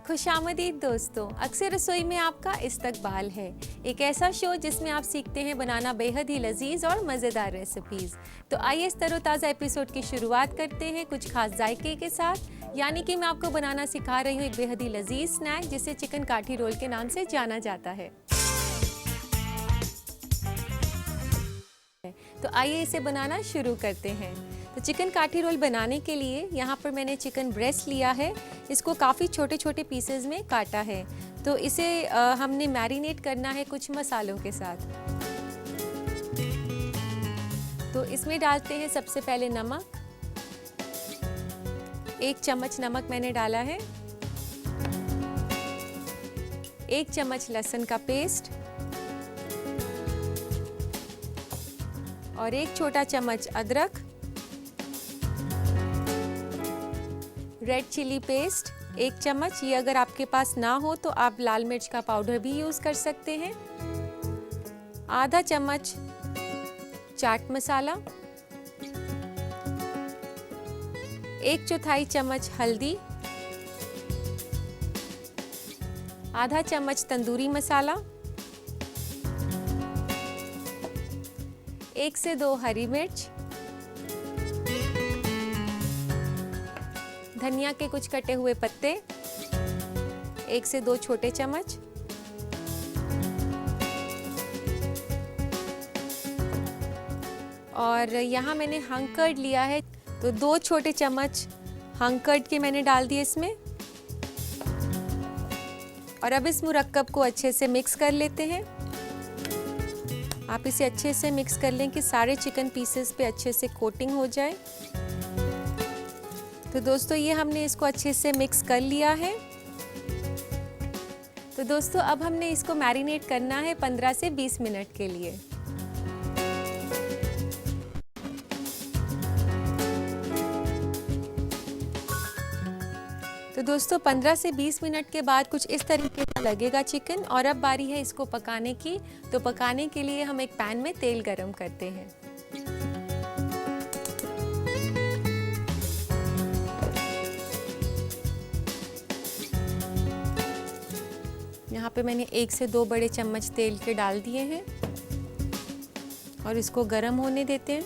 खुशामदीद दोस्तों, अक्सर रसोई में आपका इस्तकबाल है। एक ऐसा शो जिसमें आप सीखते हैं बनाना बेहद ही लजीज और मज़ेदार रेसिपीज़। तो आइए इस तरोताज़ा एपिसोड की शुरुआत करते हैं कुछ खास जायके के साथ, यानी कि मैं आपको बनाना सिखा रही हूँ एक बेहद ही लजीज स्नैक जिसे चिकन काठी रोल के नाम से जाना जाता है। तो आइए इसे बनाना शुरू करते हैं। तो चिकन काठी रोल बनाने के लिए यहाँ पर मैंने चिकन ब्रेस्ट लिया है। इसको काफ़ी छोटे छोटे पीसेस में काटा है। तो इसे हमने मैरिनेट करना है कुछ मसालों के साथ। तो इसमें डालते हैं सबसे पहले नमक। 1 चम्मच नमक मैंने डाला है। 1 चम्मच लहसुन का पेस्ट और 1 छोटा चम्मच अदरक। रेड चिली पेस्ट 1 चम्मच, ये अगर आपके पास ना हो तो आप लाल मिर्च का पाउडर भी यूज़ कर सकते हैं। आधा चम्मच चाट मसाला, 1/4 चम्मच हल्दी, आधा चम्मच तंदूरी मसाला, 1 से 2 हरी मिर्च, धनिया के कुछ कटे हुए पत्ते 1 से 2 छोटे चम्मच, और यहाँ मैंने हंग कर्ड लिया है तो 2 छोटे चम्मच हंग कर्ड के मैंने डाल दिए इसमें। और अब इस मुरक्कब को अच्छे से मिक्स कर लेते हैं। आप इसे अच्छे से मिक्स कर लें कि सारे चिकन पीसेस पे अच्छे से कोटिंग हो जाए। तो दोस्तों ये हमने इसको अच्छे से मिक्स कर लिया है। तो दोस्तों अब हमने इसको मैरिनेट करना है 15 से 20 मिनट के लिए। तो दोस्तों 15 से 20 मिनट के बाद कुछ इस तरीके का लगेगा चिकन, और अब बारी है इसको पकाने की। तो पकाने के लिए हम एक पैन में तेल गरम करते हैं। यहाँ पे मैंने 1 से 2 बड़े चम्मच तेल के डाल दिए हैं और इसको गरम होने देते हैं।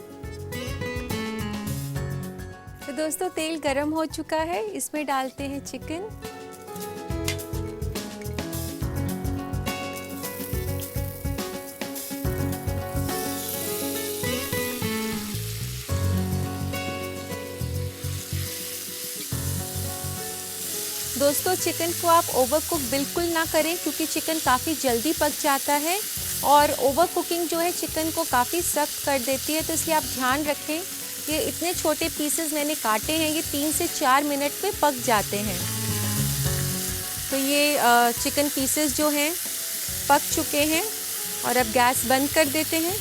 तो दोस्तों तेल गरम हो चुका है, इसमें डालते हैं चिकन। दोस्तों चिकन को आप ओवर कुक बिल्कुल ना करें, क्योंकि चिकन काफ़ी जल्दी पक जाता है और ओवर कुकिंग जो है चिकन को काफ़ी सख्त कर देती है। तो इसलिए आप ध्यान रखें। ये इतने छोटे पीसेस मैंने काटे हैं, ये 3 से 4 मिनट में पक जाते हैं। तो ये चिकन पीसेस जो हैं पक चुके हैं और अब गैस बंद कर देते हैं।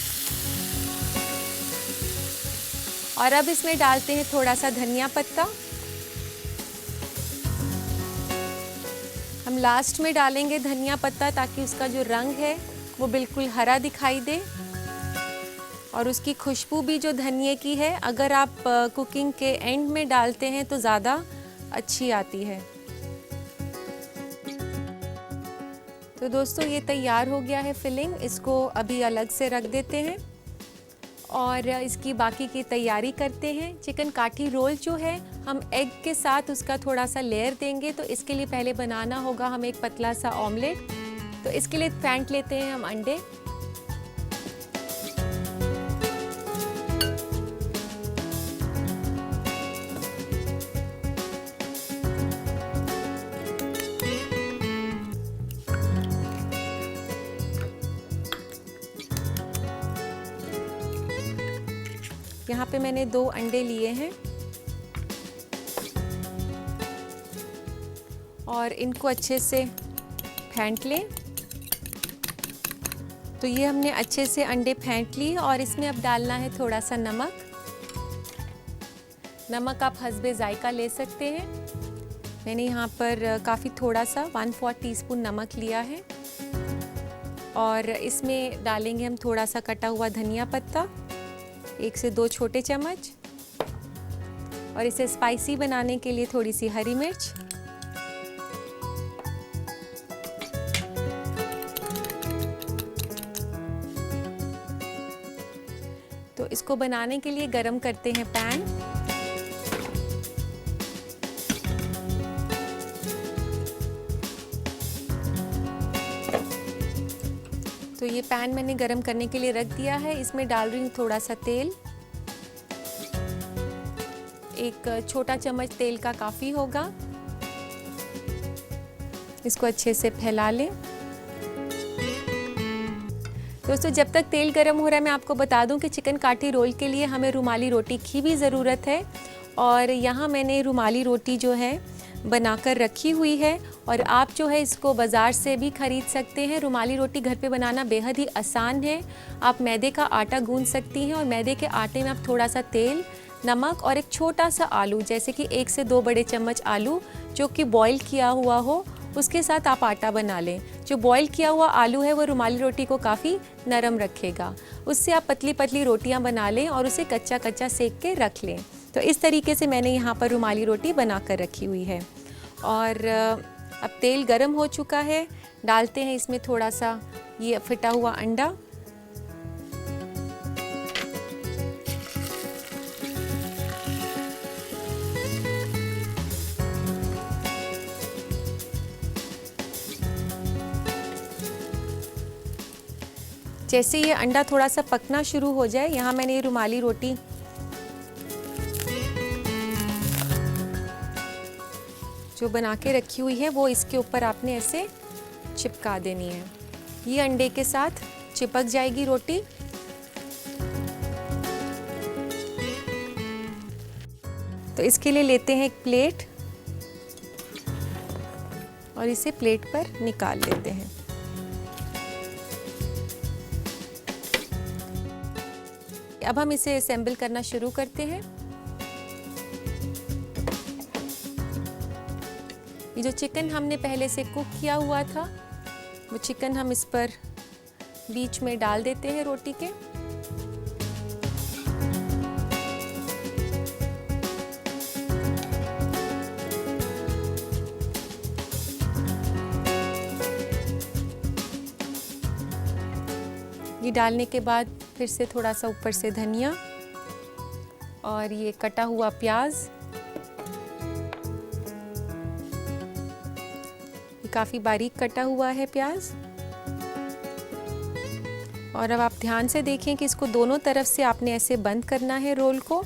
और अब इसमें डालते हैं थोड़ा सा धनिया पत्ता। हम लास्ट में डालेंगे धनिया पत्ता ताकि उसका जो रंग है वो बिल्कुल हरा दिखाई दे, और उसकी खुशबू भी जो धनिए की है अगर आप कुकिंग के एंड में डालते हैं तो ज़्यादा अच्छी आती है। तो दोस्तों ये तैयार हो गया है फिलिंग, इसको अभी अलग से रख देते हैं और इसकी बाकी की तैयारी करते हैं। चिकन काठी रोल जो है हम एग के साथ उसका थोड़ा सा लेयर देंगे। तो इसके लिए पहले बनाना होगा हमें एक पतला सा ऑमलेट। तो इसके लिए फेंट लेते हैं हम अंडे। यहाँ पे मैंने 2 अंडे लिए हैं और इनको अच्छे से फेंट लें। तो ये हमने अच्छे से अंडे फेंट लिए और इसमें अब डालना है थोड़ा सा नमक। नमक आप हस्बे जायका ले सकते हैं। मैंने यहाँ पर काफ़ी थोड़ा सा 1/4 टीस्पून नमक लिया है। और इसमें डालेंगे हम थोड़ा सा कटा हुआ धनिया पत्ता, 1 से 2 छोटे चम्मच, और इसे स्पाइसी बनाने के लिए थोड़ी सी हरी मिर्च, इसको बनाने के लिए गरम करते हैं पैन। तो ये पैन मैंने गरम करने के लिए रख दिया है। इसमें डाल रही हूँ थोड़ा सा तेल, एक छोटा चम्मच तेल का काफ़ी होगा। इसको अच्छे से फैला लें। दोस्तों जब तक तेल गरम हो रहा है मैं आपको बता दूं कि चिकन काठी रोल के लिए हमें रुमाली रोटी की भी ज़रूरत है। और यहाँ मैंने रुमाली रोटी जो है बनाकर रखी हुई है और आप जो है इसको बाज़ार से भी ख़रीद सकते हैं। रुमाली रोटी घर पे बनाना बेहद ही आसान है। आप मैदे का आटा गूंथ सकती हैं और मैदे के आटे में आप थोड़ा सा तेल, नमक और एक छोटा सा आलू, जैसे कि 1 से 2 बड़े चम्मच आलू जो कि बॉईल किया हुआ हो, उसके साथ आप आटा बना लें। जो बॉईल किया हुआ आलू है वो रुमाली रोटी को काफ़ी नरम रखेगा। उससे आप पतली पतली रोटियां बना लें और उसे कच्चा कच्चा सेक के रख लें। तो इस तरीके से मैंने यहाँ पर रुमाली रोटी बना कर रखी हुई है। और अब तेल गरम हो चुका है, डालते हैं इसमें थोड़ा सा ये फटा हुआ अंडा। जैसे ये अंडा थोड़ा सा पकना शुरू हो जाए, यहाँ मैंने ये रुमाली रोटी जो बना के रखी हुई है वो इसके ऊपर आपने ऐसे चिपका देनी है। ये अंडे के साथ चिपक जाएगी रोटी। तो इसके लिए लेते हैं एक प्लेट और इसे प्लेट पर निकाल लेते हैं। अब हम इसे असेंबल करना शुरू करते हैं। ये जो चिकन हमने पहले से कुक किया हुआ था वो चिकन हम इस पर बीच में डाल देते हैं रोटी के। ये डालने के बाद फिर से थोड़ा सा ऊपर से धनिया और ये कटा हुआ प्याज। ये काफ़ी बारीक कटा हुआ है प्याज। और अब आप ध्यान से देखें कि इसको दोनों तरफ से आपने ऐसे बंद करना है रोल को,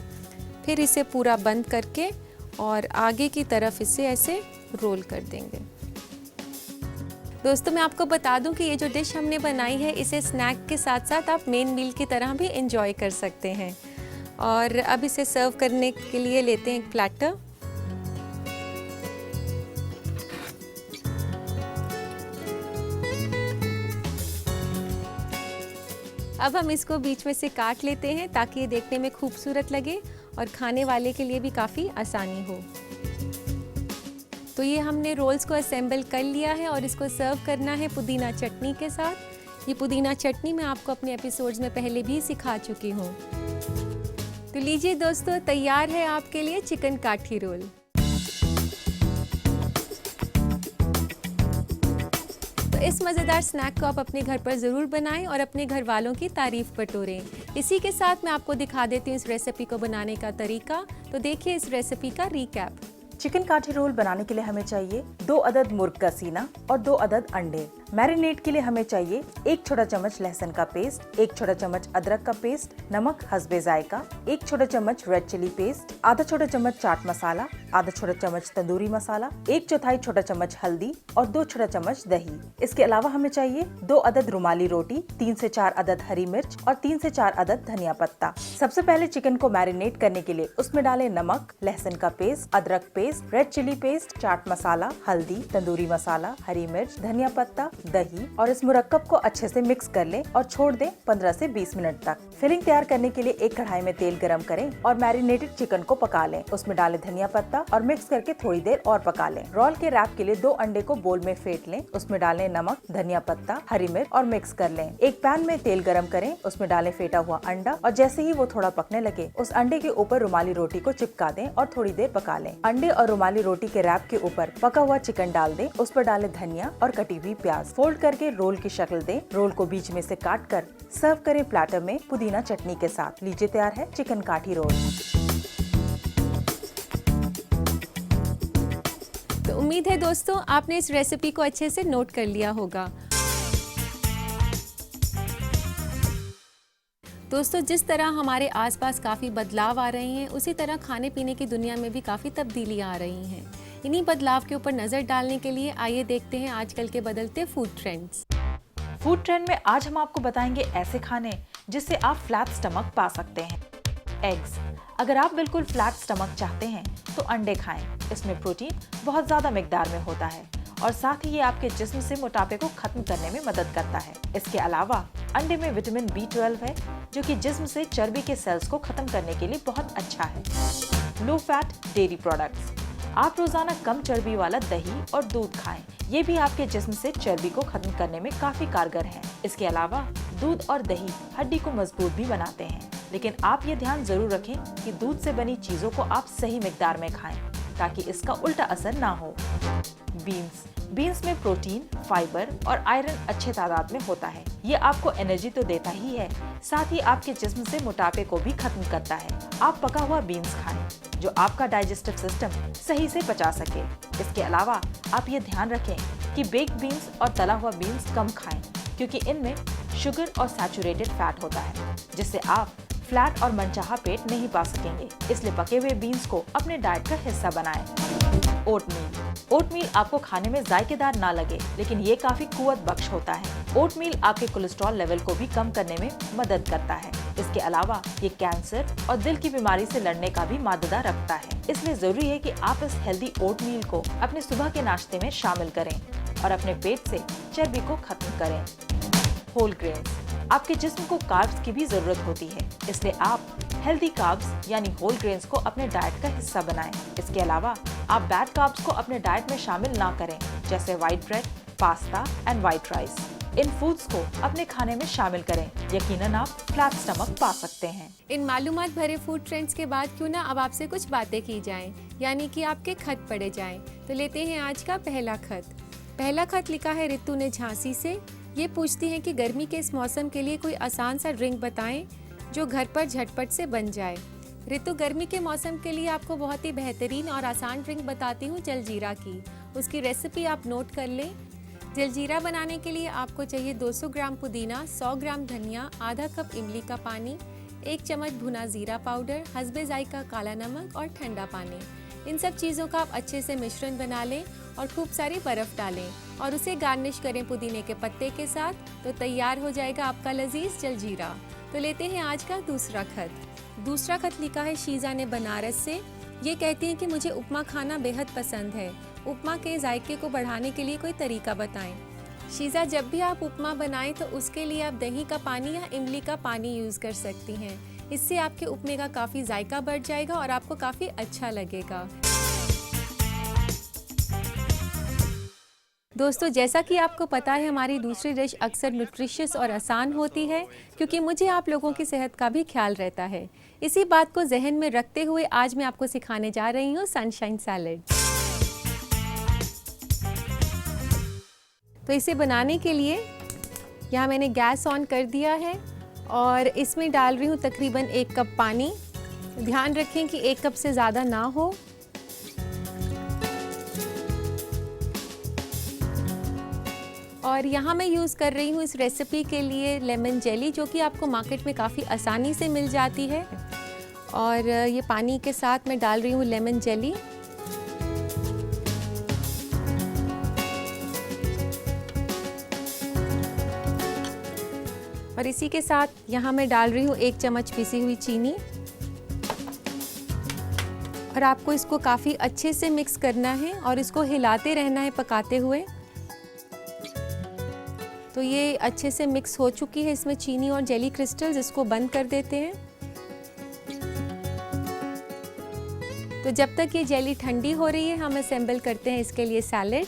फिर इसे पूरा बंद करके और आगे की तरफ इसे ऐसे रोल कर देंगे। दोस्तों मैं आपको बता दूं कि ये जो डिश हमने बनाई है इसे स्नैक के साथ साथ आप मेन मील की तरह भी एंजॉय कर सकते हैं। और अब इसे सर्व करने के लिए लेते हैं एक प्लेटर। अब हम इसको बीच में से काट लेते हैं ताकि ये देखने में खूबसूरत लगे और खाने वाले के लिए भी काफ़ी आसानी हो। तो ये हमने रोल्स को असेंबल कर लिया है और इसको सर्व करना है पुदीना चटनी के साथ। ये पुदीना चटनी मैं आपको अपने एपिसोड्स में पहले भी सिखा चुकी हूँ। तो लीजिए दोस्तों, तैयार है आपके लिए चिकन काठी रोल। तो इस मज़ेदार स्नैक को आप अपने घर पर ज़रूर बनाएं और अपने घर वालों की तारीफ बटोरें। इसी के साथ मैं आपको दिखा देती हूँ इस रेसिपी को बनाने का तरीका। तो देखिए इस रेसिपी का रिकैप। चिकन काठी रोल बनाने के लिए हमें चाहिए 2 अदद मुर्ग का सीना और 2 अदद अंडे। मैरिनेट के लिए हमें चाहिए 1 छोटा चम्मच लहसुन का पेस्ट, 1 छोटा चम्मच अदरक का पेस्ट, नमक हस्बे जायका, 1 छोटा चम्मच रेड चिली पेस्ट, आधा छोटा चम्मच चाट मसाला, आधा छोटा चम्मच तंदूरी मसाला, 1/4 छोटा चम्मच हल्दी और 2 छोटा चम्मच दही। इसके अलावा हमें चाहिए 2 अदद रुमाली रोटी, 3 से 4 अदद हरी मिर्च और 3 से 4 अदद धनिया पत्ता। सबसे पहले चिकन को मैरिनेट करने के लिए उसमें डालें नमक, लहसुन का पेस्ट, अदरक paste, red chilli paste, chaat masala, हल्दी, तंदूरी मसाला, हरी मिर्च, धनिया पत्ता, दही और इस मुरक्कब को अच्छे से मिक्स कर लें और छोड़ दें 15 से 20 मिनट तक। फिलिंग तैयार करने के लिए एक कढ़ाई में तेल गरम करें और मैरिनेटेड चिकन को पका लें। उसमें डालें धनिया पत्ता और मिक्स करके थोड़ी देर और पका लें। रोल के रैप के लिए 2 अंडे को बोल में फेंट लें। उसमें डालें नमक, धनिया पत्ता, हरी मिर्च और मिक्स कर लें। एक पैन में तेल गरम करें, उसमें डालें फेंटा हुआ अंडा और जैसे ही वो थोड़ा पकने लगे उस अंडे के ऊपर रुमाली रोटी को चिपका दें और थोड़ी देर पका लें। अंडे और रुमाली रोटी के रैप के ऊपर पका हुआ चिकन डाल दें। उस पर डालें धनिया और कटी हुई प्याज। फोल्ड करके रोल की शक्ल दें। रोल को बीच में से काट कर सर्व करें प्लेटर में पुदीना पुदीना चटनी के साथ। लीजिए तैयार है चिकन काठी रोल। तो उम्मीद है दोस्तों आपने इस रेसिपी को अच्छे से नोट कर लिया होगा। दोस्तों जिस तरह हमारे आसपास काफ़ी बदलाव आ रहे हैं, उसी तरह खाने पीने की दुनिया में भी काफ़ी तब्दीलियां आ रही हैं। इन्हीं बदलाव के ऊपर नज़र डालने के लिए आइए देखते हैं आजकल के बदलते फूड ट्रेंड्स। फूड ट्रेंड में आज हम आपको बताएंगे ऐसे खाने जिससे आप फ्लैट स्टमक पा सकते हैं। एग्स। अगर आप बिल्कुल फ्लैट स्टमक चाहते हैं तो अंडे खाएं। इसमें प्रोटीन बहुत ज़्यादा मिकदार में होता है और साथ ही ये आपके जिस्म से मोटापे को खत्म करने में मदद करता है। इसके अलावा अंडे में विटामिन B12 है जो कि जिस्म से चर्बी के सेल्स को खत्म करने के लिए बहुत अच्छा है। Low fat dairy products. आप रोजाना कम चर्बी वाला दही और दूध खाएं। ये भी आपके जिस्म से चर्बी को खत्म करने में काफी कारगर है। इसके अलावा दूध और दही हड्डी को मजबूत भी बनाते हैं, लेकिन आप ये ध्यान जरूर रखें कि दूध से बनी चीजों को आप सही मिकदार में खाएं ताकि इसका उल्टा असर ना हो। बीन्स। बीन्स में प्रोटीन, फाइबर और आयरन अच्छे तादाद में होता है। ये आपको एनर्जी तो देता ही है, साथ ही आपके जिस्म से मोटापे को भी खत्म करता है। आप पका हुआ बीन्स खाएं जो आपका डाइजेस्टिव सिस्टम सही से पचा सके। इसके अलावा आप ये ध्यान रखें कि बेक्ड बीन्स और तला हुआ बीन्स कम खाएं क्योंकि इनमें शुगर और सैचुरेटेड फैट होता है जिससे आप फ्लैट और मनचाहा पेट नहीं पा सकेंगे। इसलिए पके हुए बीन्स को अपने डाइट का हिस्सा बनाएं। ओटमील। ओटमील आपको खाने में जायकेदार ना लगे, लेकिन ये काफी कुव्वत बख्श होता है। ओटमील आपके कोलेस्ट्रॉल लेवल को भी कम करने में मदद करता है। इसके अलावा ये कैंसर और दिल की बीमारी से लड़ने का भी माददा रखता है। इसलिए जरूरी है कि आप इस हेल्दी ओटमील को अपने सुबह के नाश्ते में शामिल करें और अपने पेट से चर्बी को खत्म करें। Whole grains. आपके जिस्म को कार्ब्स की भी जरूरत होती है, इसलिए आप हेल्दी कार्ब्स यानी होल ग्रेन्स को अपने डाइट का हिस्सा बनाएं। इसके अलावा आप बैड कार्ब्स को अपने डाइट में शामिल ना करें, जैसे white bread, pasta and white rice. In foods को अपने खाने में शामिल करें। यकीनन आप फ्लैट स्टमक पा सकते हैं। इन मालूमात भरे फूड ट्रेंड्स के बाद क्यों ना अब आपसे कुछ बातें की जाएं, यानी कि आपके खत पढ़े जाएं। तो लेते हैं आज का पहला खत। पहला खत लिखा है रितु ने झांसी से। ये पूछती हैं कि गर्मी के इस मौसम के लिए कोई आसान सा ड्रिंक बताएं जो घर पर झटपट से बन जाए। रितु, गर्मी के मौसम के लिए आपको बहुत ही बेहतरीन और आसान ड्रिंक बताती हूँ जलजीरा की। उसकी रेसिपी आप नोट कर लें। जलजीरा बनाने के लिए आपको चाहिए 200 ग्राम पुदीना, 100 ग्राम धनिया, आधा कप इमली का पानी, 1 चम्मच भुना जीरा पाउडर, हस्बे जायका काला नमक और ठंडा पानी। इन सब चीज़ों का आप अच्छे से मिश्रण बना लें और खूब सारी बर्फ़ डालें और उसे गार्निश करें पुदीने के पत्ते के साथ। तो तैयार हो जाएगा आपका लजीज जलजीरा। तो लेते हैं आज का दूसरा खत। दूसरा खत लिखा है शीजा ने बनारस से। ये कहती हैं कि मुझे उपमा खाना बेहद पसंद है। उपमा के जायके को बढ़ाने के लिए कोई तरीका बताएं। शीजा, जब भी आप उपमा बनाएं तो उसके लिए आप दही का पानी या इमली का पानी यूज़ कर सकती हैं। इससे आपके उपमे का काफ़ी जायका बढ़ जाएगा और आपको काफ़ी अच्छा लगेगा। दोस्तों, जैसा कि आपको पता है हमारी दूसरी डिश अक्सर न्यूट्रिशियस और आसान होती है क्योंकि मुझे आप लोगों की सेहत का भी ख्याल रहता है। इसी बात को जहन में रखते हुए आज मैं आपको सिखाने जा रही हूँ सनशाइन सैलेड। तो इसे बनाने के लिए यहाँ मैंने गैस ऑन कर दिया है और इसमें डाल रही हूँ तकरीबन 1 कप पानी। ध्यान रखें कि 1 कप से ज़्यादा ना हो। और यहाँ मैं यूज़ कर रही हूँ इस रेसिपी के लिए लेमन जेली, जो कि आपको मार्केट में काफ़ी आसानी से मिल जाती है। और ये पानी के साथ मैं डाल रही हूँ लेमन जेली। और इसी के साथ यहाँ मैं डाल रही हूँ 1 चम्मच पिसी हुई चीनी। और आपको इसको काफ़ी अच्छे से मिक्स करना है और इसको हिलाते रहना है पकाते हुए। तो ये अच्छे से मिक्स हो चुकी है इसमें चीनी और जेली क्रिस्टल्स। इसको बंद कर देते हैं। तो जब तक ये जेली ठंडी हो रही है हम असेंबल करते हैं इसके लिए सैलेड।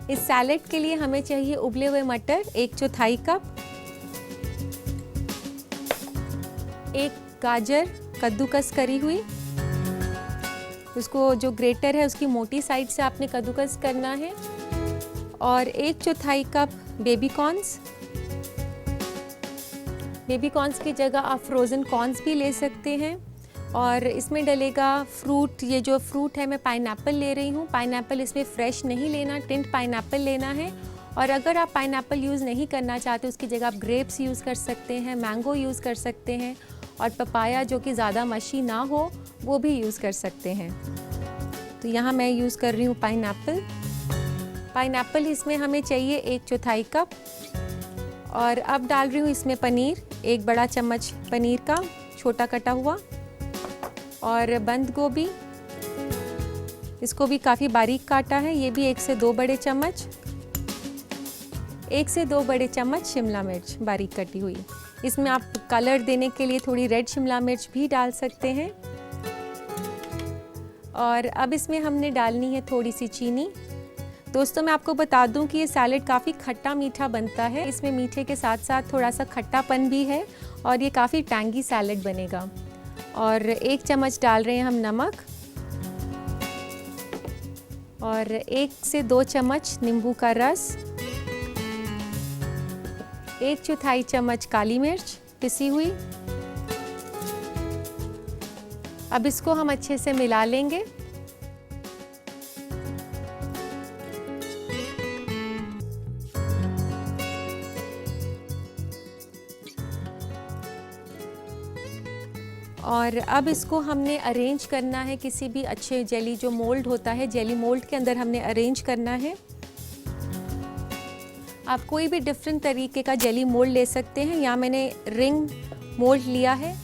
इस सैलेड के लिए हमें चाहिए उबले हुए मटर 1/4 कप, 1 गाजर कद्दूकस करी हुई, उसको जो ग्रेटर है उसकी मोटी साइड से आपने कद्दूकस करना है, और 1/4 cup baby corns, baby corns की जगह आप फ्रोज़न कॉर्न्स भी ले सकते हैं। और इसमें डलेगा फ्रूट, ये जो फ्रूट है मैं पाइनएप्पल ले रही हूँ। पाइनएप्पल इसमें फ्रेश नहीं लेना, टिंट पाइनएप्पल लेना है। और अगर आप पाइनएप्पल यूज़ नहीं करना चाहते उसकी जगह आप ग्रेप्स यूज़ कर सकते हैं, मैंगो यूज़ कर सकते हैं, और पपाया जो कि ज़्यादा मशी ना हो वो भी यूज़ कर सकते हैं। तो यहाँ मैं यूज़ कर रही हूँ पाइनएप्पल। पाइनएप्पल इसमें हमें चाहिए 1/4 कप। और अब डाल रही हूँ इसमें पनीर, 1 बड़ा चम्मच पनीर का छोटा कटा हुआ, और बंद गोभी, इसको भी काफ़ी बारीक काटा है, ये भी 1 से 2 बड़े चम्मच। 1 से 2 बड़े चम्मच शिमला मिर्च बारीक कटी हुई। इसमें आप कलर देने के लिए थोड़ी रेड शिमला मिर्च भी डाल सकते हैं। और अब इसमें हमने डालनी है थोड़ी सी चीनी। दोस्तों मैं आपको बता दूं कि ये सैलेड काफ़ी खट्टा मीठा बनता है, इसमें मीठे के साथ साथ थोड़ा सा खट्टापन भी है और ये काफ़ी टैंगी सैलेड बनेगा। और 1 चम्मच डाल रहे हैं हम नमक, और 1 से 2 चम्मच नींबू का रस, 1/4 चम्मच काली मिर्च पिसी हुई। अब इसको हम अच्छे से मिला लेंगे। और अब इसको हमने अरेंज करना है किसी भी अच्छे जेली जो मोल्ड होता है, जेली मोल्ड के अंदर हमने अरेंज करना है। आप कोई भी डिफरेंट तरीके का जेली मोल्ड ले सकते हैं। यहाँ मैंने रिंग मोल्ड लिया है।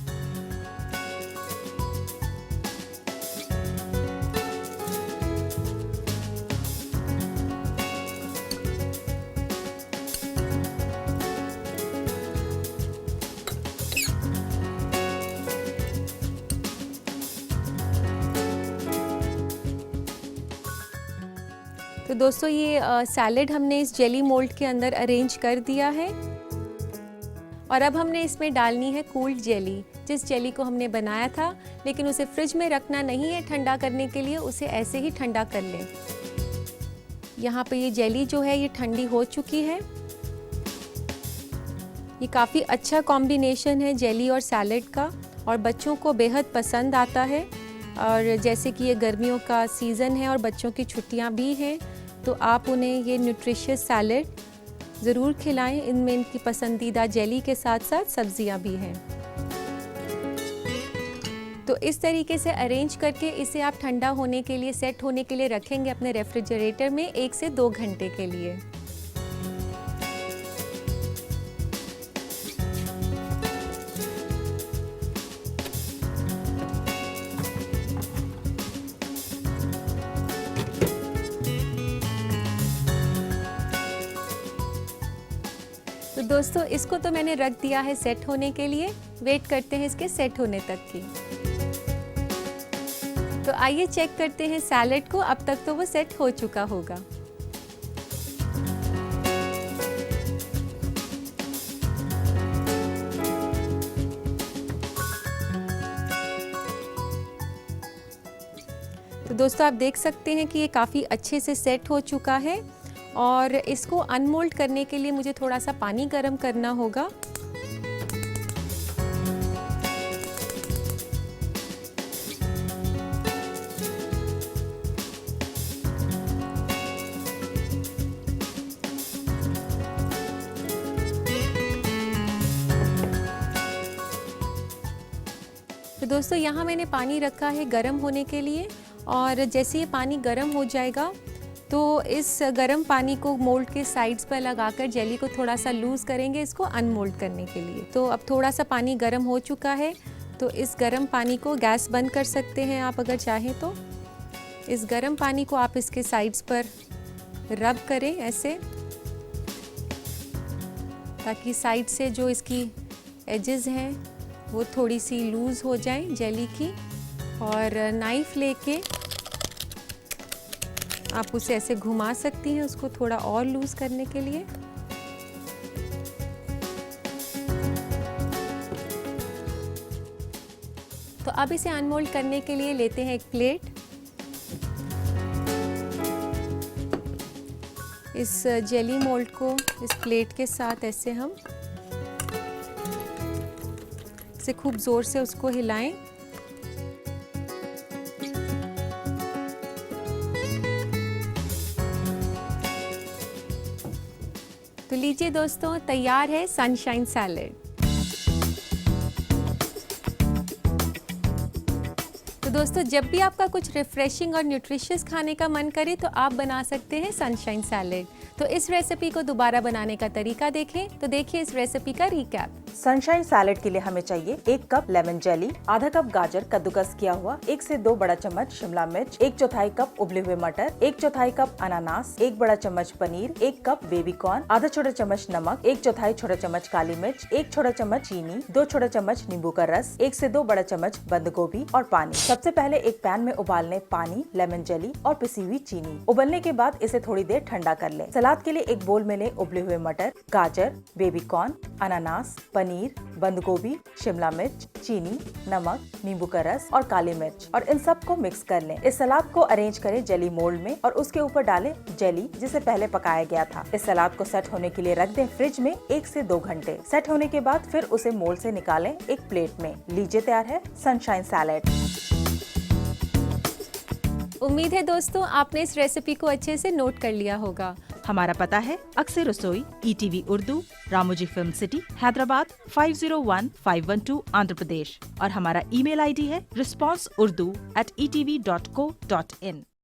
तो दोस्तों ये सैलेड हमने इस जेली मोल्ड के अंदर अरेंज कर दिया है। और अब हमने इसमें डालनी है कूल्ड जेली। जिस जेली को हमने बनाया था, लेकिन उसे फ्रिज में रखना नहीं है ठंडा करने के लिए, उसे ऐसे ही ठंडा कर लें। यहाँ पे ये जेली जो है ये ठंडी हो चुकी है। ये काफ़ी अच्छा कॉम्बिनेशन है जेली और सैलेड का, और बच्चों को बेहद पसंद आता है। और जैसे कि ये गर्मियों का सीज़न है और बच्चों की छुट्टियाँ भी हैं, तो आप उन्हें ये न्यूट्रिशियस सैलेड ज़रूर खिलाएं। इनमें इनकी पसंदीदा जेली के साथ साथ सब्जियां भी हैं। तो इस तरीके से अरेंज करके इसे आप ठंडा होने के लिए, सेट होने के लिए रखेंगे अपने रेफ्रिजरेटर में 1 से 2 घंटे के लिए। तो दोस्तों इसको तो मैंने रख दिया है सेट होने के लिए। वेट करते हैं इसके सेट होने तक की। तो आइए चेक करते हैं सैलेड को। अब तक तो वो सेट हो चुका होगा। तो दोस्तों आप देख सकते हैं कि ये काफ़ी अच्छे से सेट हो चुका है। और इसको अनमोल्ड करने के लिए मुझे थोड़ा सा पानी गर्म करना होगा। तो दोस्तों यहाँ मैंने पानी रखा है गर्म होने के लिए, और जैसे ये पानी गर्म हो जाएगा तो इस गर्म पानी को मोल्ड के साइड्स पर लगाकर जेली को थोड़ा सा लूज़ करेंगे इसको अनमोल्ड करने के लिए। तो अब थोड़ा सा पानी गर्म हो चुका है, तो इस गर्म पानी को गैस बंद कर सकते हैं आप अगर चाहें तो। इस गर्म पानी को आप इसके साइड्स पर रब करें ऐसे, ताकि साइड से जो इसकी एजेस हैं वो थोड़ी सी लूज़ हो जाएं जेली की। और नाइफ़ लेके आप उसे ऐसे घुमा सकती हैं उसको थोड़ा और लूज़ करने के लिए। तो अब इसे अनमोल्ड करने के लिए लेते हैं एक प्लेट। इस जेली मोल्ड को इस प्लेट के साथ ऐसे हम से खूब ज़ोर से उसको हिलाएं। तो लीजिए दोस्तों, तैयार है सनशाइन सैलेड। तो दोस्तों, जब भी आपका कुछ रिफ्रेशिंग और न्यूट्रिशियस खाने का मन करे तो आप बना सकते हैं सनशाइन सैलेड। तो इस रेसिपी को दोबारा बनाने का तरीका देखें। तो देखिए इस रेसिपी का रिकैप। सनशाइन सैलेड के लिए हमें चाहिए 1 कप लेमन जेली, आधा कप गाजर कद्दूकस किया हुआ, 1 से 2 बड़ा चम्मच शिमला मिर्च, 1/4 कप उबले हुए मटर, 1/4 कप अनानास, 1 बड़ा चम्मच पनीर, 1 कप बेबी कॉर्न, आधा छोटा चम्मच नमक, 1/4 छोटा चम्मच काली मिर्च, 1 छोटा चम्मच चीनी, 2 छोटा चम्मच नींबू का रस, 1 से 2 बड़ा चम्मच बंद गोभी और पानी। सबसे पहले एक पैन में उबालने पानी, लेमन जेली और पिसी हुई चीनी। उबलने के बाद इसे थोड़ी देर ठंडा कर लें। सलाद के लिए एक बोल में लें उबले हुए मटर, गाजर, बेबी कॉर्न, अनानास, पनीर, बंद गोभी, शिमला मिर्च, चीनी, नमक, नींबू का रस और काली मिर्च और इन सब को मिक्स कर लें। इस सलाद को अरेंज करें जेली मोल्ड में और उसके ऊपर डालें जेली जिसे पहले पकाया गया था। इस सलाद को सेट होने के लिए रख दें फ्रिज में 1 से 2 घंटे। सेट होने के बाद फिर उसे मोल्ड से निकालें एक प्लेट में। लीजिए तैयार है सनशाइन सैलेड। उम्मीद है दोस्तों आपने इस रेसिपी को अच्छे से नोट कर लिया होगा। हमारा पता है अक्सर रसोई, ETV Urdu, Ramoji film city, Hyderabad 501512 Andhra Pradesh और हमारा ईमेल ID है responseurdu@etv.co.in।